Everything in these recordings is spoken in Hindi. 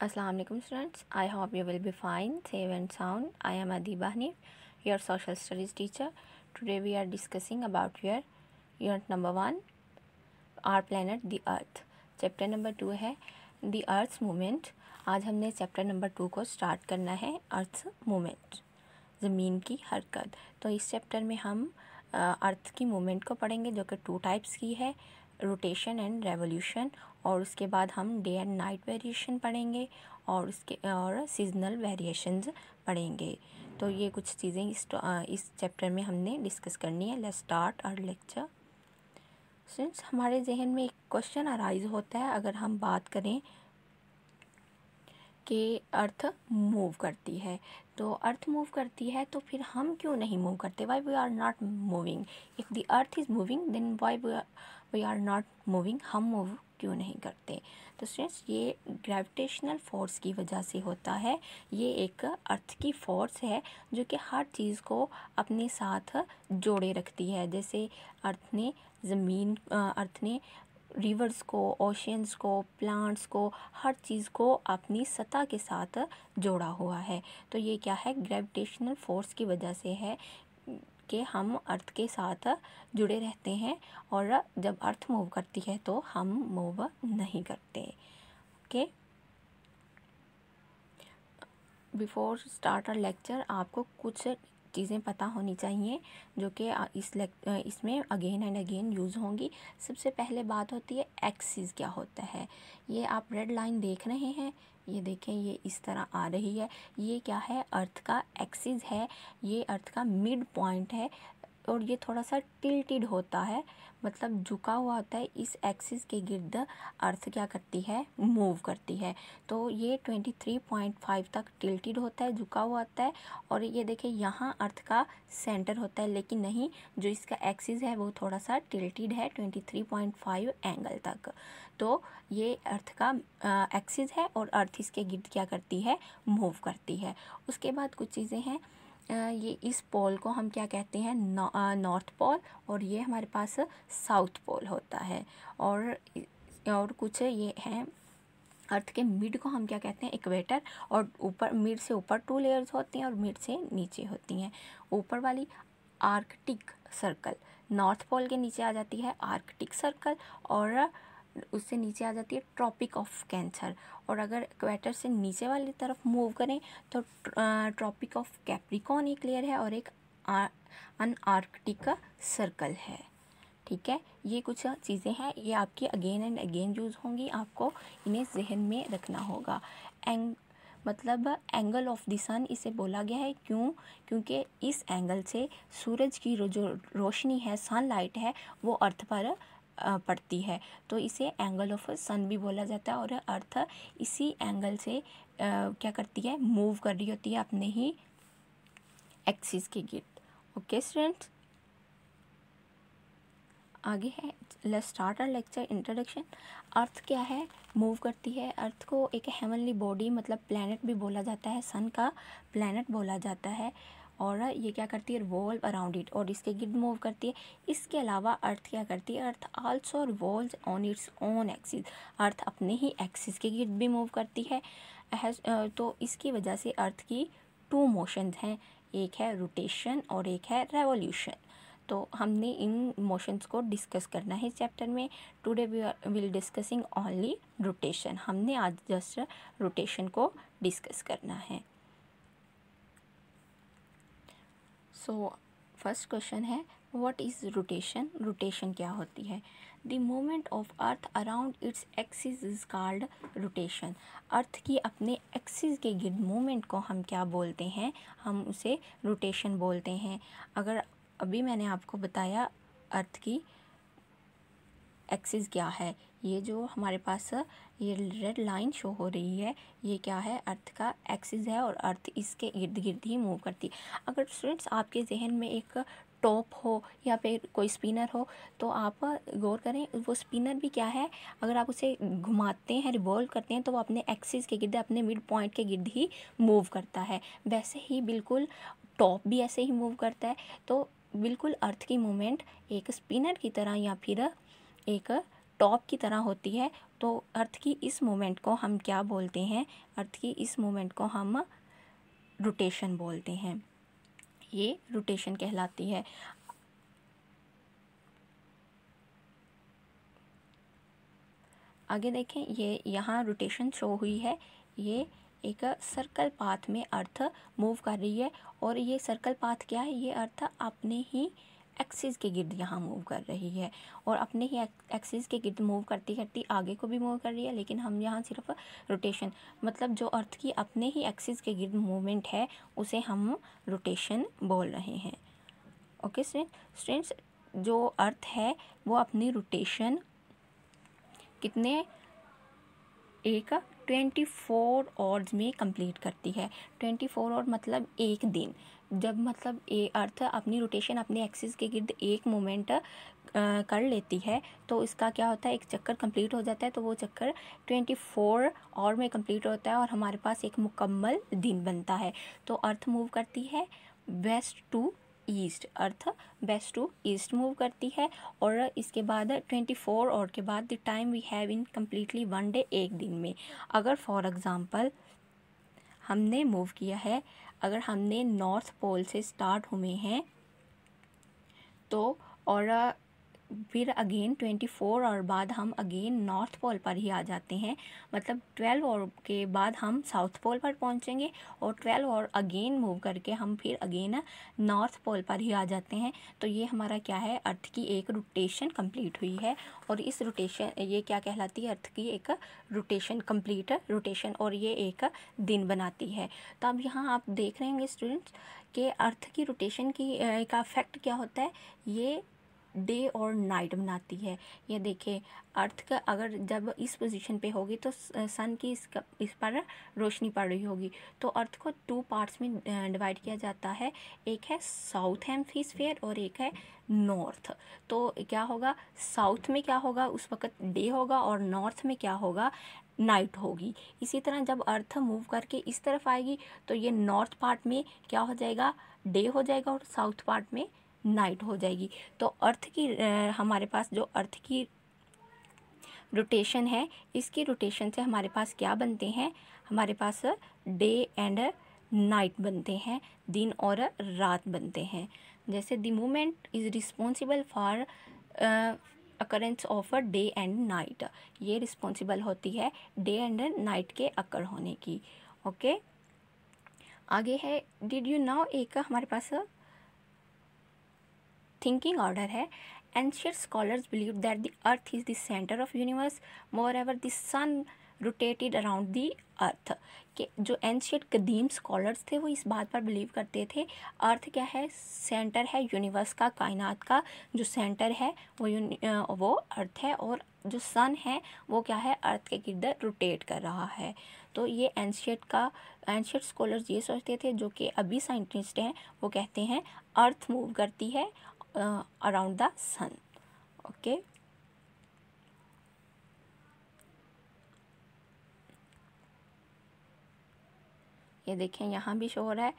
Assalamualaikum students. I hope you will be fine, safe and sound. I am Adiba Hanif, your social studies teacher. Today we are discussing about your unit number 1, our planet the earth. Chapter number 2 है the earth's movement. आज हमने चैप्टर नंबर 2 को स्टार्ट करना है अर्थ मूवमेंट, ज़मीन की हरकत। तो इस चैप्टर में हम अर्थ की मूवमेंट को पढ़ेंगे जो कि 2 टाइप्स की है, रोटेशन एंड रेवोल्यूशन, और उसके बाद हम डे एंड नाइट वेरिएशन पढ़ेंगे और सीजनल वेरिएशंस पढ़ेंगे। तो ये कुछ चीज़ें इस चैप्टर में हमने डिस्कस करनी है। Let's start our lecture. Since हमारे जहन में एक क्वेश्चन अराइज होता है, अगर हम बात करें कि अर्थ मूव करती है, तो अर्थ मूव करती है तो फिर हम क्यों नहीं मूव करते? Why we are not moving? If the earth is moving then why we are not moving? हम मूव क्यों नहीं करते? तो स्टूडेंट्स, ये ग्रेविटेशनल फोर्स की वजह से होता है। ये एक अर्थ की फोर्स है जो कि हर चीज़ को अपने साथ जोड़े रखती है। जैसे अर्थ ने रिवर्स को, ओशियंस को, प्लांट्स को, हर चीज़ को अपनी सतह के साथ जोड़ा हुआ है। तो ये क्या है? ग्रेविटेशनल फोर्स की वजह से है कि हम अर्थ के साथ जुड़े रहते हैं, और जब अर्थ मूव करती है तो हम मूव नहीं करते। Okay, before start our lecture आपको कुछ चीज़ें पता होनी चाहिए जो कि इसमें अगेन एंड अगेन यूज़ होंगी। सबसे पहले बात होती है एक्सिस क्या होता है। ये आप रेड लाइन देख रहे हैं, ये देखें, ये इस तरह आ रही है। ये क्या है? अर्थ का एक्सिस है, ये अर्थ का मिड पॉइंट है, और ये थोड़ा सा टिल्टेड होता है, मतलब झुका हुआ होता है। इस एक्सिस के गिर्द अर्थ क्या करती है? मूव करती है। तो ये 23.5 तक टिल्टेड होता है, झुका हुआ होता है। और ये देखिए, यहाँ अर्थ का सेंटर होता है, लेकिन नहीं, जो इसका एक्सिस है वो थोड़ा सा टिल्टेड है 23.5 एंगल तक। तो ये अर्थ का एक्सिस है, और अर्थ इसके गिर्द क्या करती है? मूव करती है। उसके बाद कुछ चीज़ें हैं, ये इस पोल को हम क्या कहते हैं? नॉर्थ पोल, और ये हमारे पास साउथ पोल होता है। और कुछ ये हैं, अर्थ के मिड को हम क्या कहते हैं? इक्वेटर। और ऊपर, मिड से ऊपर 2 लेयर्स होती हैं और मिड से नीचे होती हैं। ऊपर वाली आर्कटिक सर्कल, नॉर्थ पोल के नीचे आ जाती है आर्कटिक सर्कल, और उससे नीचे आ जाती है ट्रॉपिक ऑफ कैंसर। और अगर इक्वेटर से नीचे वाली तरफ मूव करें तो ट्रॉपिक ऑफ कैप्रिकॉर्न एक लेयर है, और एक अनआर्कटिक सर्कल है। ठीक है, ये कुछ चीज़ें हैं, ये आपकी अगेन एंड अगेन यूज़ होंगी, आपको इन्हें जहन में रखना होगा। मतलब एंगल ऑफ द सन इसे बोला गया है, क्योंकि इस एंगल से सूरज की जो रोशनी है, सनलाइट है, वो अर्थ पर पड़ती है, तो इसे एंगल ऑफ सन भी बोला जाता है। और अर्थ इसी एंगल से क्या करती है? मूव कर रही होती है अपने ही एक्सिस के गिर्द। ओके स्टूडेंट्स, आगे है, let's start our lecture introduction. Earth क्या है? मूव करती है। अर्थ को एक हेवनली बॉडी, मतलब प्लैनेट भी बोला जाता है, सन का प्लैनेट बोला जाता है। और ये क्या करती है? रिवॉल्व अराउंड इट, और इसके गिर्द मूव करती है। इसके अलावा अर्थ क्या करती है? Earth also revolves on its own axis. Earth अपने ही एक्सिस के गिर्द भी मूव करती है। तो इसकी वजह से अर्थ की 2 मोशंस हैं, एक है रोटेशन और एक है रेवोल्यूशन। तो हमने इन मोशंस को डिस्कस करना है इस चैप्टर में। Today we will discussing only rotation. हमने आज जस्ट रोटेशन को डिस्कस करना है। सो फर्स्ट क्वेश्चन है, व्हाट इज़ रोटेशन? रोटेशन क्या होती है? The movement of earth around its axis is called rotation. Earth की अपने एक्सिस के गिर्द मूवमेंट को हम क्या बोलते हैं? हम उसे रोटेशन बोलते हैं। अगर अभी मैंने आपको बताया अर्थ की एक्सिस क्या है, ये जो हमारे पास ये रेड लाइन शो हो रही है, ये क्या है? अर्थ का एक्सिस है, और अर्थ इसके इर्द गिर्द ही मूव करती है। अगर स्टूडेंट्स आपके जहन में एक टॉप हो या फिर कोई स्पिनर हो, तो आप गौर करें, वो स्पिनर भी क्या है? अगर आप उसे घुमाते हैं, रिवॉल्व करते हैं, तो वो अपने एक्सिस के गिर्द, अपने मिड पॉइंट के गिर्द ही मूव करता है। वैसे ही बिल्कुल टॉप भी ऐसे ही मूव करता है। तो बिल्कुल अर्थ की मूवमेंट एक स्पिनर की तरह या फिर एक टॉप की तरह होती है। तो अर्थ की इस मूवमेंट को हम क्या बोलते हैं? अर्थ की इस मूवमेंट को हम रोटेशन बोलते हैं। ये रोटेशन कहलाती है। आगे देखें, ये यहाँ रोटेशन शो हुई है। ये एक सर्कल पाथ में अर्थ मूव कर रही है, और ये सर्कल पाथ क्या है? ये अर्थ अपने ही एक्सिस के गिर्द यहाँ मूव कर रही है, और अपने ही एक्सिस के गिर्द मूव करती करती आगे को भी मूव कर रही है। लेकिन हम यहाँ सिर्फ रोटेशन, मतलब जो अर्थ की अपने ही एक्सिस के गिर्द मूवमेंट है, उसे हम रोटेशन बोल रहे हैं। ओके स्टूडेंट्स, जो अर्थ है वो अपनी रोटेशन कितने 24 आवर्स में कंप्लीट करती है। 24 आवर मतलब एक दिन। जब मतलब अर्थ अपनी रोटेशन अपने एक्सिस के गिर्द एक मोमेंट कर लेती है, तो इसका क्या होता है? एक चक्कर कंप्लीट हो जाता है। तो वो चक्कर 24 आवर में कंप्लीट होता है, और हमारे पास एक मुकम्मल दिन बनता है। तो अर्थ मूव करती है west to east. Earth west to east move करती है, और इसके बाद 24 आवर के बाद the time we have in completely 1 day, एक दिन में। अगर फॉर एग्ज़ाम्पल हमने मूव किया है, अगर हमने नॉर्थ पोल से स्टार्ट हुए हैं, तो और फिर अगेन 24 आवर बाद हम अगेन नॉर्थ पोल पर ही आ जाते हैं। मतलब 12 आवर के बाद हम साउथ पोल पर पहुंचेंगे, और 12 आवर अगेन मूव करके हम फिर अगेन नॉर्थ पोल पर ही आ जाते हैं। तो ये हमारा क्या है? अर्थ की एक रोटेशन कंप्लीट हुई है, और इस रोटेशन, ये क्या कहलाती है? अर्थ की एक रोटेशन, कंप्लीट रोटेशन, और ये एक दिन बनाती है। तो अब यहाँ आप देख रहे होंगे स्टूडेंट्स कि अर्थ की रोटेशन की का इफेक्ट क्या होता है? ये डे और नाइट बनाती है। ये देखिए, अर्थ का अगर जब इस पोजीशन पे होगी तो सन की इस पर रोशनी पड़ रही होगी। तो अर्थ को 2 पार्ट्स में डिवाइड किया जाता है। एक है साउथ हेमिस्फीयर और एक है नॉर्थ। तो क्या होगा? साउथ में क्या होगा? उस वक्त डे होगा, और नॉर्थ में क्या होगा? नाइट होगी। इसी तरह जब अर्थ मूव करके इस तरफ आएगी, तो ये नॉर्थ पार्ट में क्या हो जाएगा? डे हो जाएगा, और साउथ पार्ट में नाइट हो जाएगी। तो अर्थ की हमारे पास जो अर्थ की रोटेशन है, इसकी रोटेशन से हमारे पास क्या बनते हैं? हमारे पास डे एंड नाइट बनते हैं, दिन और रात बनते हैं। जैसे the movement is responsible for occurrence of day and night. ये रिस्पॉन्सिबल होती है डे एंड नाइट के अकर होने की। ओके, आगे है डिड यू नो, एक हमारे पास थिंकिंग ऑर्डर है। Ancient scholars believed that the earth is the center of universe. Moreover, the sun rotated around the earth. कि जो एंशियंट कदीम स्कॉलर्स थे वो इस बात पर बिलीव करते थे, अर्थ क्या है? सेंटर है यूनिवर्स का, कायनात का जो सेंटर है वो अर्थ है, और जो सन है वो क्या है? अर्थ के गिर्द रोटेट कर रहा है। तो ये एंशियंट स्कॉलर्स ये सोचते थे, जो कि अभी साइंटिस्ट हैं वो कहते हैं अर्थ मूव करती है अराउंड द सन। ओके, ये देखें यहाँ भी शो हो रहा है,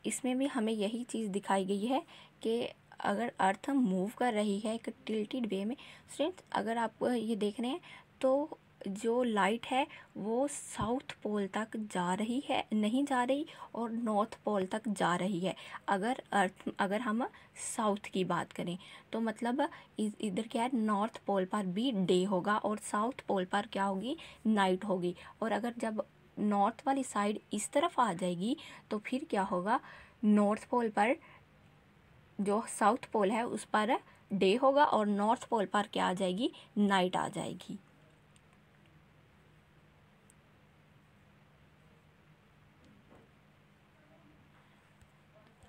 इसमें भी हमें यही चीज़ दिखाई गई है कि अगर अर्थ मूव कर रही है एक टिल्टेड वे में। स्टूडेंट्स, अगर आप ये देख रहे हैं तो जो लाइट है वो साउथ पोल तक जा रही है, नहीं जा रही, और नॉर्थ पोल तक जा रही है। अगर हम साउथ की बात करें तो मतलब इधर क्या है? नॉर्थ पोल पर भी डे होगा, और साउथ पोल पर क्या होगी? नाइट होगी। और अगर जब नॉर्थ वाली साइड इस तरफ आ जाएगी, तो फिर क्या होगा? नॉर्थ पोल पर, जो साउथ पोल है उस पर डे होगा, और नॉर्थ पोल पर क्या आ जाएगी? नाइट आ जाएगी।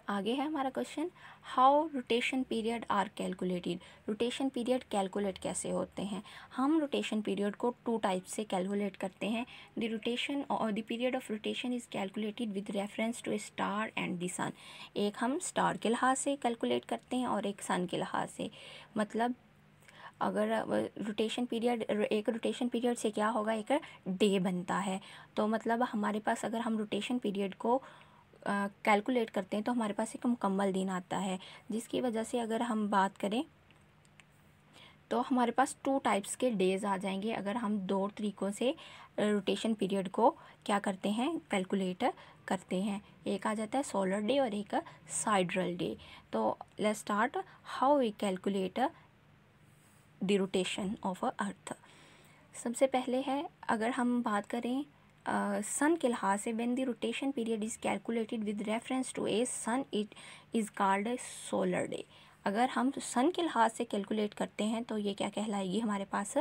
आगे है हमारा question, how rotation period are calculated. Rotation period calculate कैसे होते हैं? हम रोटेशन पीरियड को 2 टाइप से कैलकुलेट करते हैं। द रोटेशन और the period of rotation is calculated with reference to a star and the sun. एक हम स्टार के लिहाज से कैलकुलेट करते हैं, और एक सन के लिहाज से। मतलब अगर रोटेशन पीरियड, एक रोटेशन पीरियड से क्या होगा? एक डे बनता है। तो मतलब हमारे पास अगर हम रोटेशन पीरियड को कैलकुलेट करते हैं तो हमारे पास एक मुकम्मल दिन आता है, जिसकी वजह से अगर हम बात करें तो हमारे पास 2 टाइप्स के डेज़ आ जाएंगे अगर हम 2 तरीक़ों से रोटेशन पीरियड को क्या करते हैं, कैलकुलेट करते हैं। एक आ जाता है सोलर डे और एक साइड्रल डे। तो let's start how we calculate the rotation of earth. सबसे पहले है, अगर हम बात करें सन के लिहाज से, when the rotation period is calculated with reference to a sun it is called solar day. अगर हम सन के लिहाज से कैलकुलेट करते हैं तो ये क्या कहलाएगी हमारे पास,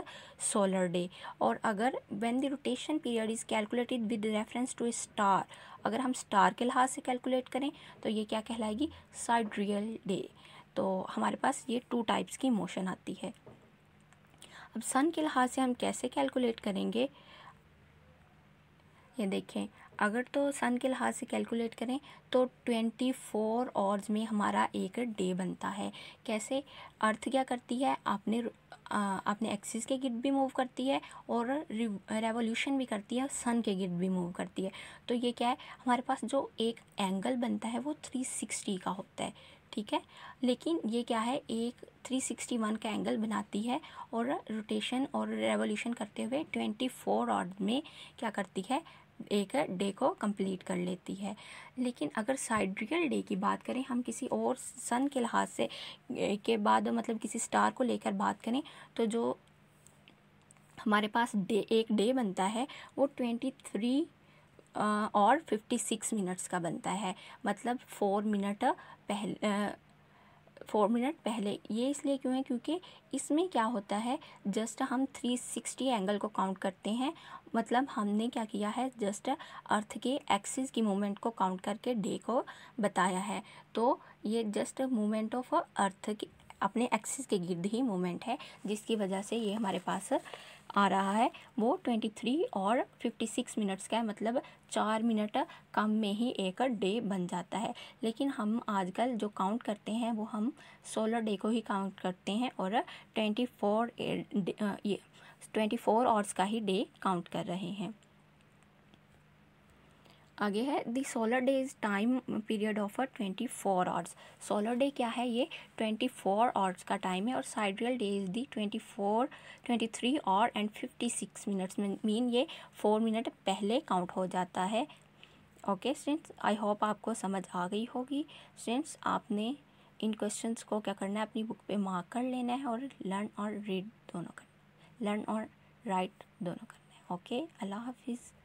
सोलर डे। और अगर when the rotation period is calculated with reference to a star, अगर हम स्टार के लिहाज से कैलकुलेट करें तो ये क्या कहलाएगी, साइड्रियल डे। तो हमारे पास ये 2 टाइप्स की मोशन आती है। अब सन के लिहाज से हम कैसे कैलकुलेट करेंगे, ये देखें। अगर तो सन के लिहाज से कैलकुलेट करें तो 24 आवर्स में हमारा एक डे बनता है। कैसे, अर्थ क्या करती है, अपने एक्सिस के गिर्द भी मूव करती है और रेवोल्यूशन भी करती है, सन के गिर्द भी मूव करती है। तो ये क्या है, हमारे पास जो एक एंगल बनता है वो 360 का होता है, ठीक है। लेकिन ये क्या है, एक 361 का एंगल बनाती है और रोटेशन और रेवोल्यूशन करते हुए 24 आवर्स में क्या करती है, एक डे को कंप्लीट कर लेती है। लेकिन अगर साइड्रियल डे की बात करें, हम किसी और सन के लिहाज से के बाद मतलब किसी स्टार को लेकर बात करें, तो जो हमारे पास एक डे बनता है वो 23 और 56 मिनट्स का बनता है। मतलब 4 मिनट पहले। ये इसलिए क्यों है, क्योंकि इसमें क्या होता है, जस्ट हम 360 एंगल को काउंट करते हैं। मतलब हमने क्या किया है, जस्ट अर्थ के एक्सिस की मूवमेंट को काउंट करके डे को बताया है। तो ये जस्ट मूवमेंट ऑफ अर्थ की अपने एक्सिस के गिर्द ही मूवमेंट है, जिसकी वजह से ये हमारे पास आ रहा है वो 23 और 56 मिनट्स का है। मतलब 4 मिनट कम में ही एक डे बन जाता है। लेकिन हम आजकल जो काउंट करते हैं वो हम सोलर डे को ही काउंट करते हैं और 24 आवर्स का ही डे काउंट कर रहे हैं। आगे है the solar day is time period of 24 hours. Solar day क्या है, ये 24 आवर्स का टाइम है। और sidereal day is the 23 hour and 56 minutes में, मीन ये 4 मिनट पहले काउंट हो जाता है। ओके स्टूडेंट्स, आई होप आपको समझ आ गई होगी। स्टूडेंट्स, आपने इन क्वेश्चंस को क्या करना है, अपनी बुक पे मार्क कर लेना है और लर्न और रीड दोनों करना, लर्न और राइट दोनों करना है। ओके, अल्लाह हाफिज़।